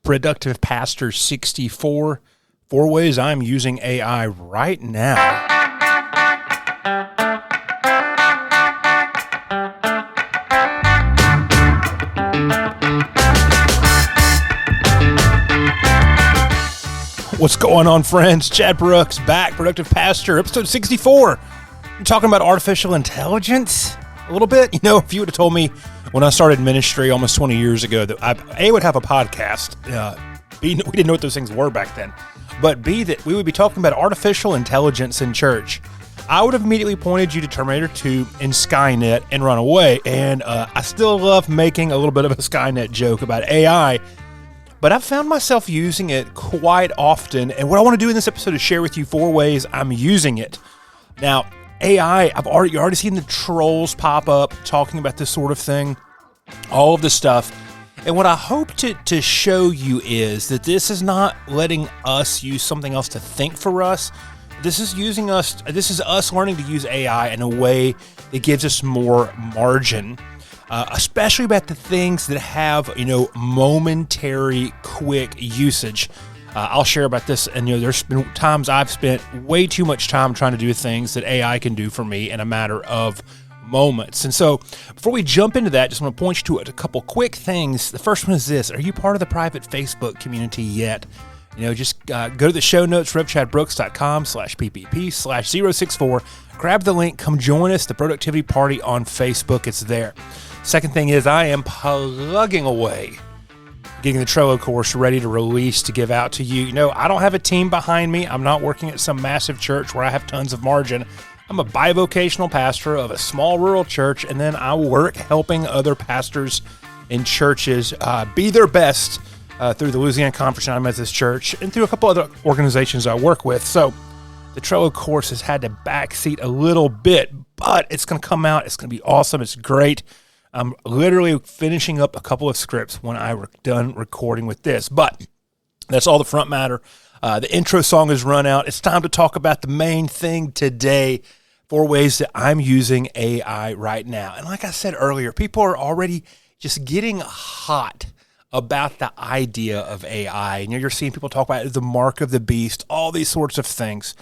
Productive Pastor 64. 4 ways I'm using AI right now. What's going on, friends? Chad Brooks back, Productive Pastor, episode 64. I'm talking about artificial intelligence a little bit. You know, if you would have told me when I started ministry almost 20 years ago that I would have a podcast, B, we didn't know what those things were back then, but B, that we would be talking about artificial intelligence in church, I would have immediately pointed you to Terminator 2 and Skynet and run away. And I still love making a little bit of a Skynet joke about AI, but I've found myself using it quite often. And what I want to do in this episode is share with you 4 ways I'm using it. Now, AI, you're already seen the trolls pop up talking about this sort of thing, all of this stuff. And what I hope to show you is that this is not letting us use something else to think for us. This is us learning to use AI in a way that gives us more margin. Especially about the things that have, momentary, quick usage. I'll share about this, and there's been times I've spent way too much time trying to do things that AI can do for me in a matter of moments. And so, before we jump into that, just want to point you to a couple quick things. The first one is this: are you part of the private Facebook community yet? Just go to the show notes, revchadbrooks.com/PPP/064. Grab the link, come join us, the Productivity Party on Facebook. It's there. Second thing is I am plugging away, getting the Trello course ready to release to give out to you. I don't have a team behind me. I'm not working at some massive church where I have tons of margin. I'm a bivocational pastor of a small rural church, and then I work helping other pastors in churches be their best through the Louisiana Conference of Methodist Church and through a couple other organizations I work with. So the Trello course has had to backseat a little bit, but it's going to come out. It's going to be awesome. It's great. I'm literally finishing up a couple of scripts when I were done recording with this, but that's all the front matter. The intro song has run out. It's time to talk about the main thing today, 4 ways that I'm using AI right now. And like I said earlier, people are already just getting hot about the idea of AI. And you're seeing people talk about the mark of the beast, all these sorts of things.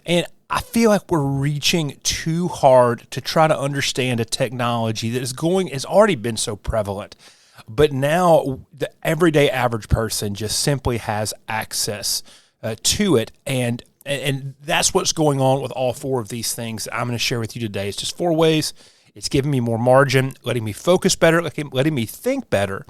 And I feel like we're reaching too hard to try to understand a technology that has already been so prevalent. But now the everyday average person just simply has access to it. And that's what's going on with all 4 of these things I'm going to share with you today. It's just 4 ways. It's giving me more margin, letting me focus better, letting me think better,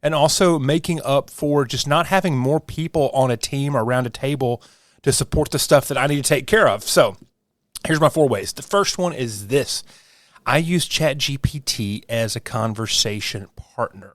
and also making up for just not having more people on a team or around a table to support the stuff that I need to take care of. So here's my 4 ways. The first one is this: I use ChatGPT as a conversation partner.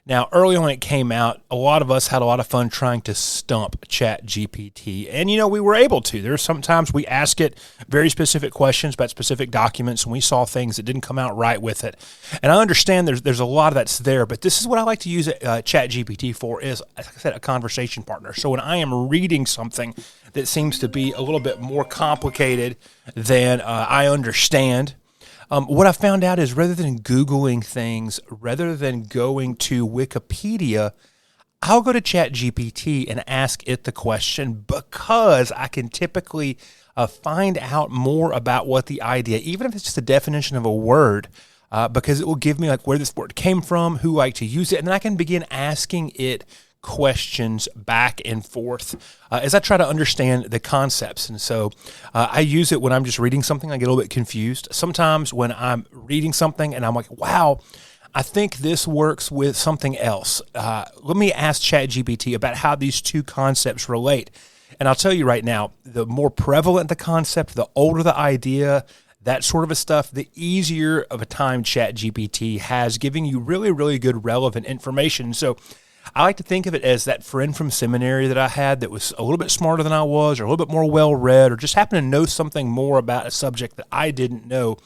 Now, early on it came out, a lot of us had a lot of fun trying to stump ChatGPT. And, we were able to. There's sometimes we ask it very specific questions about specific documents, and we saw things that didn't come out right with it. And I understand there's a lot of that's there, but this is what I like to use ChatGPT for is, like I said, a conversation partner. So when I am reading something that seems to be a little bit more complicated than I understand, what I found out is rather than Googling things, rather than going to Wikipedia, I'll go to ChatGPT and ask it the question because I can typically find out more about what the idea, even if it's just a definition of a word, because it will give me where this word came from, who like to use it, and then I can begin asking it questions back and forth as I try to understand the concepts. And so I use it when I'm just reading something. I get a little bit confused. Sometimes when I'm reading something and I'm like, wow, I think this works with something else. Let me ask ChatGPT about how these 2 concepts relate. And I'll tell you right now, the more prevalent the concept, the older the idea, that sort of a stuff, the easier of a time ChatGPT has giving you really, really good relevant information. So I like to think of it as that friend from seminary that I had that was a little bit smarter than I was, or a little bit more well-read, or just happened to know something more about a subject that I didn't know.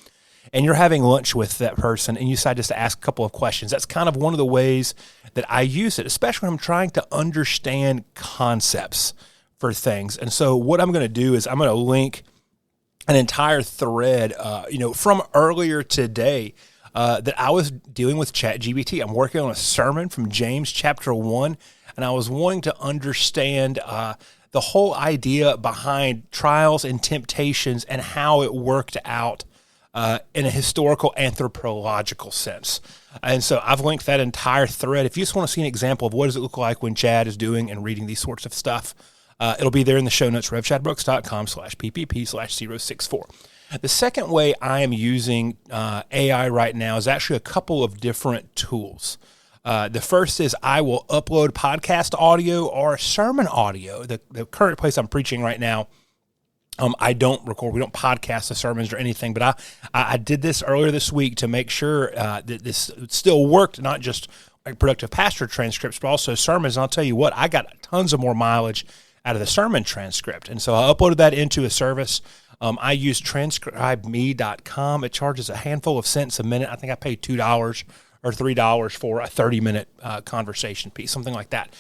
And you're having lunch with that person, and you decide just to ask a couple of questions. That's kind of one of the ways that I use it, especially when I'm trying to understand concepts for things. And so what I'm going to do is I'm going to link an entire thread, from earlier today that I was dealing with ChatGPT. I'm working on a sermon from James chapter 1. and I was wanting to understand the whole idea behind trials and temptations and how it worked out in a historical anthropological sense. And so I've linked that entire thread. If you just want to see an example of what does it look like when Chad is doing and reading these sorts of stuff, it'll be there in the show notes, revchadbrooks.com/PPP/064. The second way I am using AI right now is actually a couple of different tools. The first is I will upload podcast audio or sermon audio. The current place I'm preaching right now, I don't record. We don't podcast the sermons or anything, but I did this earlier this week to make sure that this still worked, not just like productive pastor transcripts, but also sermons. And I'll tell you what, I got tons of more mileage out of the sermon transcript. And so I uploaded that into a service. I use transcribeme.com. It charges a handful of cents a minute. I think I paid $2 or $3 for a 30-minute conversation piece, something like that.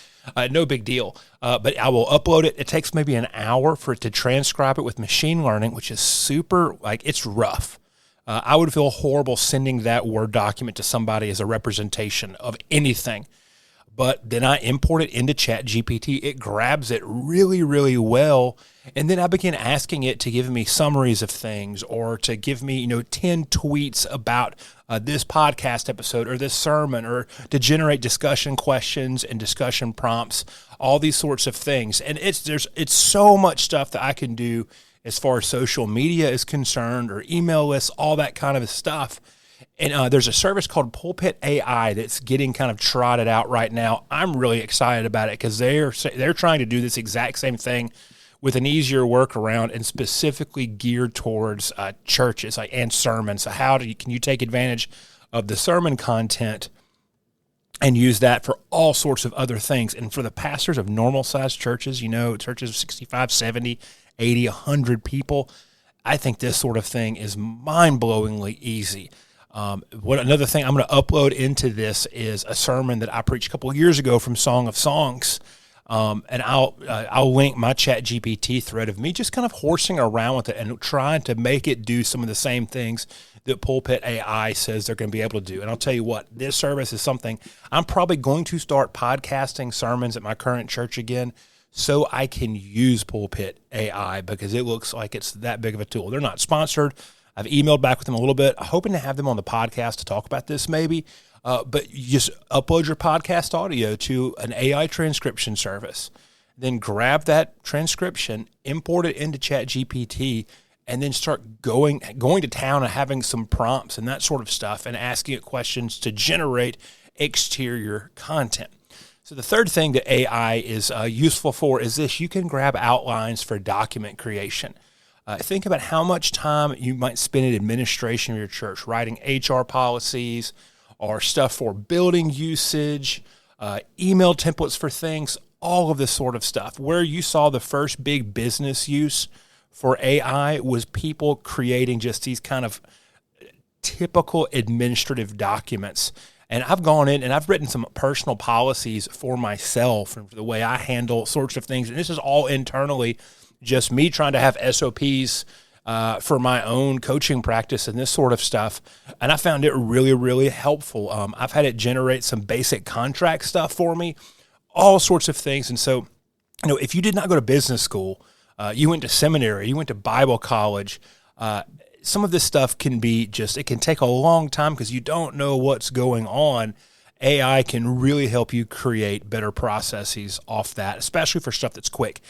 No big deal. But I will upload it. It takes maybe an hour for it to transcribe it with machine learning, which is super, it's rough. I would feel horrible sending that Word document to somebody as a representation of anything. But then I import it into ChatGPT. It grabs it really, really well. And then I began asking it to give me summaries of things or to give me, 10 tweets about this podcast episode or this sermon, or to generate discussion questions and discussion prompts, all these sorts of things. And it's so much stuff that I can do as far as social media is concerned, or email lists, all that kind of stuff. And there's a service called Pulpit AI that's getting kind of trotted out right now. I'm really excited about it because they're trying to do this exact same thing with an easier workaround and specifically geared towards churches and sermons. So can you take advantage of the sermon content and use that for all sorts of other things? And for the pastors of normal-sized churches, churches of 65, 70, 80, 100 people, I think this sort of thing is mind-blowingly easy. Another thing I'm going to upload into this is a sermon that I preached a couple of years ago from Song of Songs. And I'll link my ChatGPT thread of me just kind of horsing around with it and trying to make it do some of the same things that Pulpit AI says they're going to be able to do. And I'll tell you what, this service is something I'm probably going to start podcasting sermons at my current church again, so I can use Pulpit AI because it looks like it's that big of a tool. They're not sponsored. I've emailed back with them a little bit, hoping to have them on the podcast to talk about this maybe. But you just upload your podcast audio to an AI transcription service, then grab that transcription, import it into ChatGPT, and then start going to town and having some prompts and that sort of stuff and asking it questions to generate exterior content. So the third thing that AI is useful for is this. You can grab outlines for document creation. Think about how much time you might spend in administration of your church, writing HR policies or stuff for building usage, email templates for things, all of this sort of stuff. Where you saw the first big business use for AI was people creating just these kind of typical administrative documents. And I've gone in and I've written some personal policies for myself and for the way I handle sorts of things. And this is all internally just me trying to have SOPs for my own coaching practice and this sort of stuff. And I found it really, really helpful. I've had it generate some basic contract stuff for me, all sorts of things. And so, if you did not go to business school, you went to seminary, you went to Bible college, some of this stuff it can take a long time because you don't know what's going on. AI can really help you create better processes off that, especially for stuff that's quick.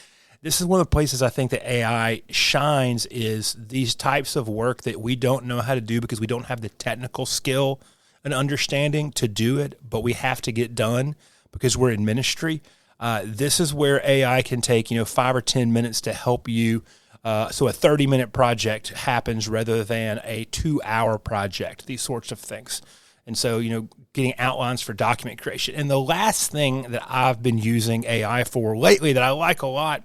This is one of the places I think that AI shines, is these types of work that we don't know how to do because we don't have the technical skill and understanding to do it, but we have to get done because we're in ministry. This is where AI can take, 5 or 10 minutes to help you. So a 30-minute project happens rather than a 2-hour project, these sorts of things. And so, getting outlines for document creation. And the last thing that I've been using AI for lately that I like a lot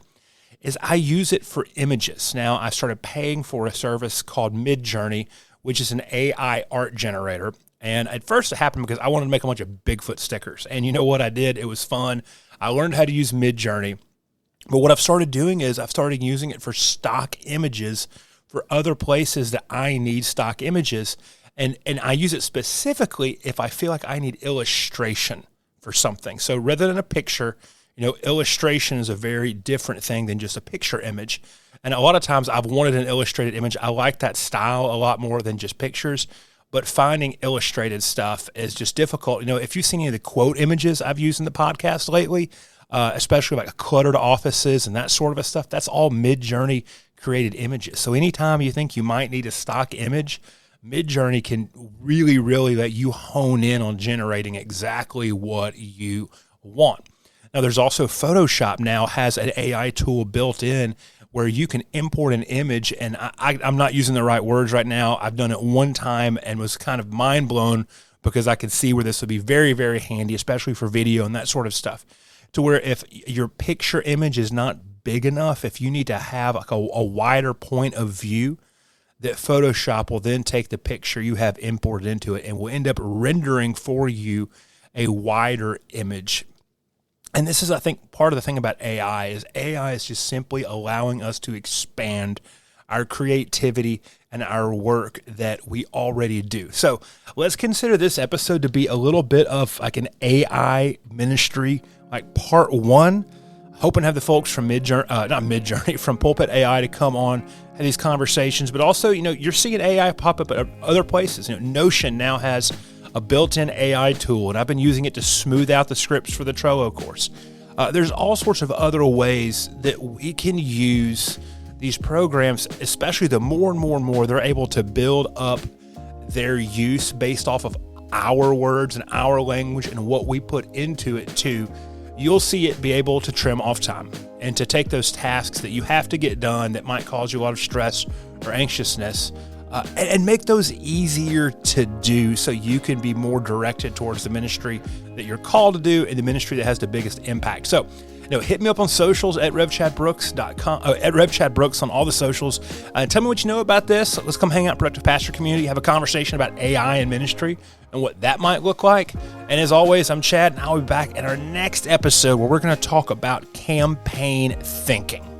is I use it for images. Now, I started paying for a service called Midjourney, which is an AI art generator. And at first it happened because I wanted to make a bunch of Bigfoot stickers. And you know what I did? It was fun. I learned how to use Midjourney. But what I've started doing is I've started using it for stock images for other places that I need stock images. And I use it specifically if I feel like I need illustration for something. So rather than a picture, illustration is a very different thing than just a picture image. And a lot of times I've wanted an illustrated image. I like that style a lot more than just pictures, but finding illustrated stuff is just difficult. If you've seen any of the quote images I've used in the podcast lately, especially like cluttered offices and that sort of stuff, that's all Midjourney created images. So anytime you think you might need a stock image, Midjourney can really, really let you hone in on generating exactly what you want. Now, there's also Photoshop now has an AI tool built in where you can import an image, and I'm not using the right words right now. I've done it one time and was kind of mind blown because I could see where this would be very, very handy, especially for video and that sort of stuff. To where if your picture image is not big enough, if you need to have like a wider point of view, that Photoshop will then take the picture you have imported into it and will end up rendering for you a wider image. And this is, I think, part of the thing about AI is just simply allowing us to expand our creativity and our work that we already do. So let's consider this episode to be a little bit of like an AI ministry, like part one. Hoping to have the folks from from Pulpit AI to come on, have these conversations. But also, you're seeing AI pop up at other places. Notion now has a built-in AI tool, and I've been using it to smooth out the scripts for the Trello course. There's all sorts of other ways that we can use these programs, especially the more and more they're able to build up their use based off of our words and our language and what we put into it too. You'll see it be able to trim off time and to take those tasks that you have to get done that might cause you a lot of stress or anxiousness and make those easier to do so you can be more directed towards the ministry that you're called to do and the ministry that has the biggest impact. So, hit me up on socials at RevChadBrooks.com, at RevChadBrooks on all the socials. Tell me what you know about this. Let's come hang out, Productive Pastor community, have a conversation about AI and ministry and what that might look like. And as always, I'm Chad, and I'll be back in our next episode where we're going to talk about campaign thinking.